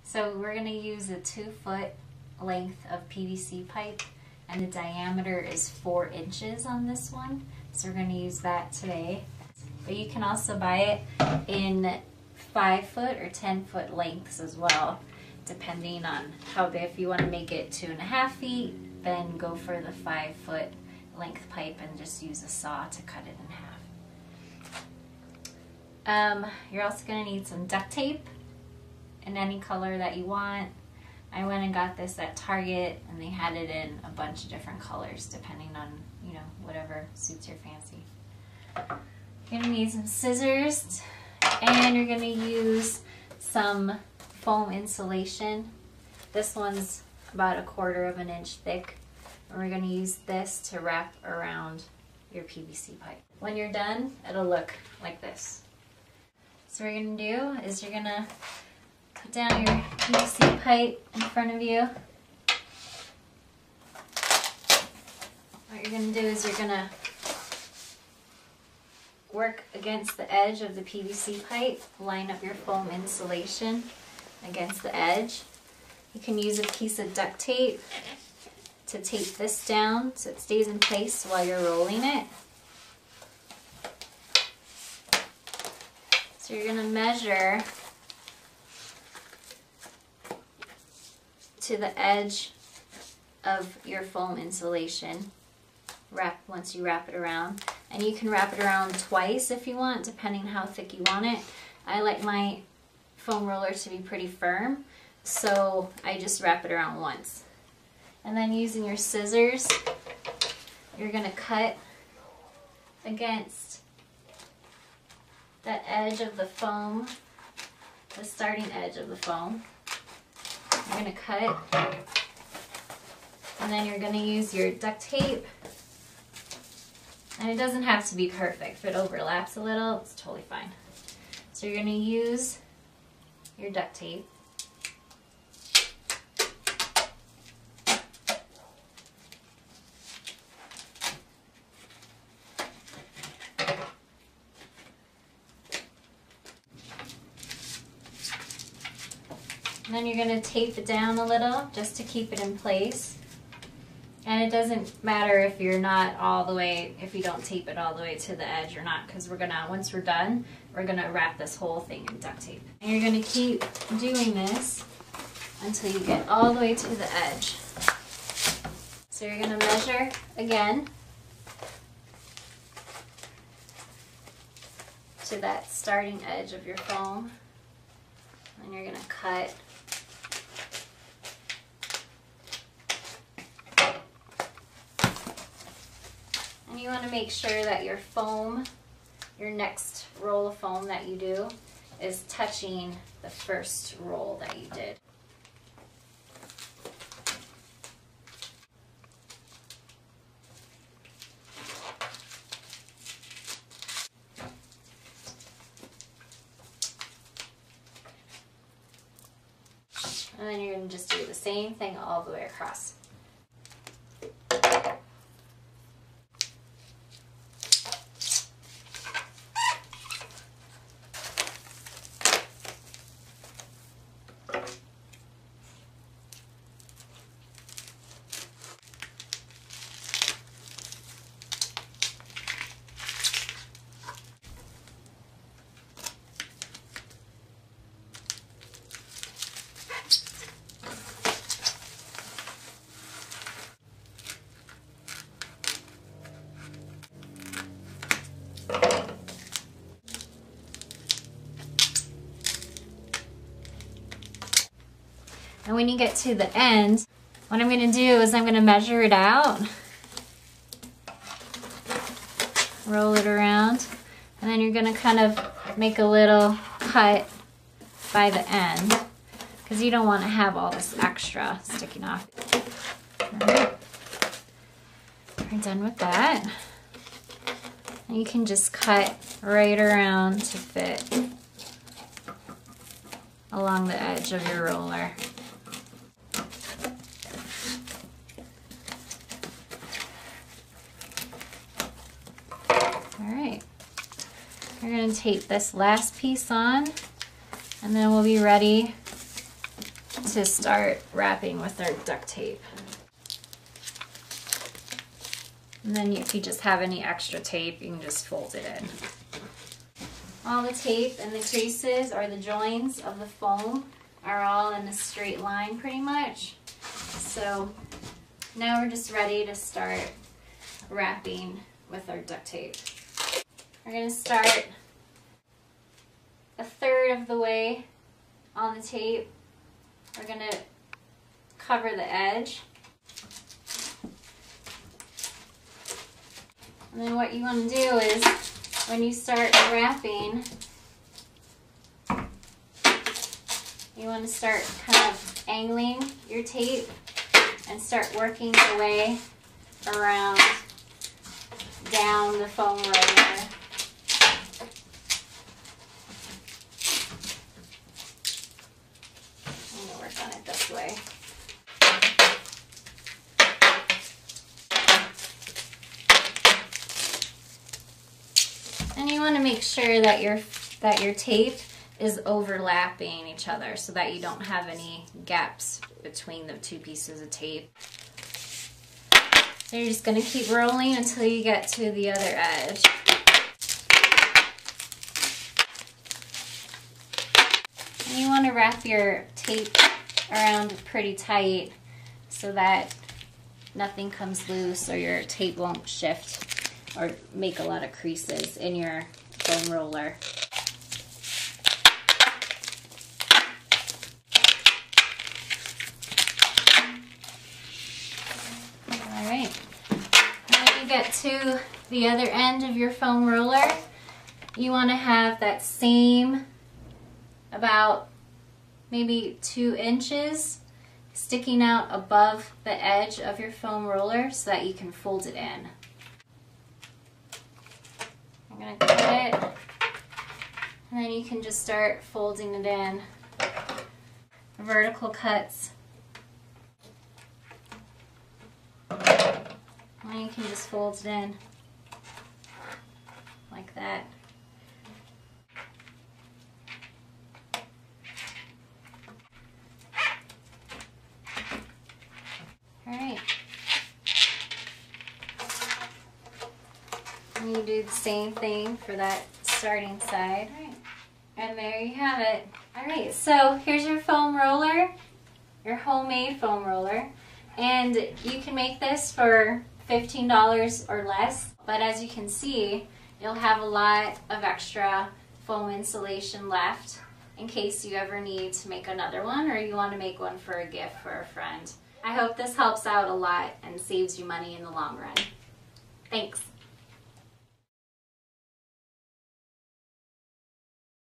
So we're going to use a 2-foot length of PVC pipe, and the diameter is 4 inches on this one. So we're going to use that today. But you can also buy it in 5-foot or 10-foot lengths as well, depending on how big. If you want to make it 2.5 feet, then go for the 5-foot length pipe and just use a saw to cut it in half. You're also going to need some duct tape in any color that you want. I went and got this at Target, and they had it in a bunch of different colors depending on, you know, whatever suits your fancy. You're going to need some scissors, and you're going to use some foam insulation. This one's about 1/4 inch thick, and we're going to use this to wrap around your PVC pipe. When you're done, it'll look like this. So what you're going to do is you're going to put down your PVC pipe in front of you. What you're going to do is you're going to work against the edge of the PVC pipe, line up your foam insulation against the edge. You can use a piece of duct tape to tape this down so it stays in place while you're rolling it. So you're going to measure to the edge of your foam insulation once you wrap it around. And you can wrap it around twice if you want, depending how thick you want it. I like my foam roller to be pretty firm, so I just wrap it around once. And then using your scissors, you're going to cut against the edge of the foam, the starting edge of the foam. You're going to cut, and then you're going to use your duct tape. And it doesn't have to be perfect. If it overlaps a little, it's totally fine. So you're going to use your duct tape. And then you're going to tape it down a little just to keep it in place. And it doesn't matter if you're not all the way, if you don't tape it all the way to the edge or not, because we're gonna, once we're done, we're gonna wrap this whole thing in duct tape. And you're gonna keep doing this until you get all the way to the edge. So you're gonna measure again to that starting edge of your foam, and you're gonna cut. And you want to make sure that your foam, your next roll of foam that you do, is touching the first roll that you did. And then you're going to just do the same thing all the way across. And when you get to the end, what I'm going to do is I'm going to measure it out, roll it around, and then you're going to kind of make a little cut by the end, because you don't want to have all this extra sticking off. All right. We're done with that. And you can just cut right around to fit along the edge of your roller. Alright, we're going to tape this last piece on, and then we'll be ready to start wrapping with our duct tape. And then if you just have any extra tape, you can just fold it in. All the tape and the creases or the joins of the foam are all in a straight line pretty much. So now we're just ready to start wrapping with our duct tape. We're going to start a third of the way on the tape. We're going to cover the edge. And then what you want to do is, when you start wrapping, you want to start kind of angling your tape and start working your way around down the foam roller. I'm going to work on it this way. And you want to make sure that your tape is overlapping each other so that you don't have any gaps between the two pieces of tape. So you're just going to keep rolling until you get to the other edge. And you want to wrap your tape around pretty tight so that nothing comes loose or your tape won't shift or make a lot of creases in your foam roller. Alright, when you get to the other end of your foam roller, you want to have that same about maybe 2 inches sticking out above the edge of your foam roller so that you can fold it in. I'm going to cut it, and then you can just start folding it in. Vertical cuts. And you can just fold it in like that. Alright. And you do the same thing for that starting side. Right. And there you have it. Alright, so here's your foam roller, your homemade foam roller. And you can make this for $15 or less. But as you can see, you'll have a lot of extra foam insulation left in case you ever need to make another one or you want to make one for a gift for a friend. I hope this helps out a lot and saves you money in the long run. Thanks.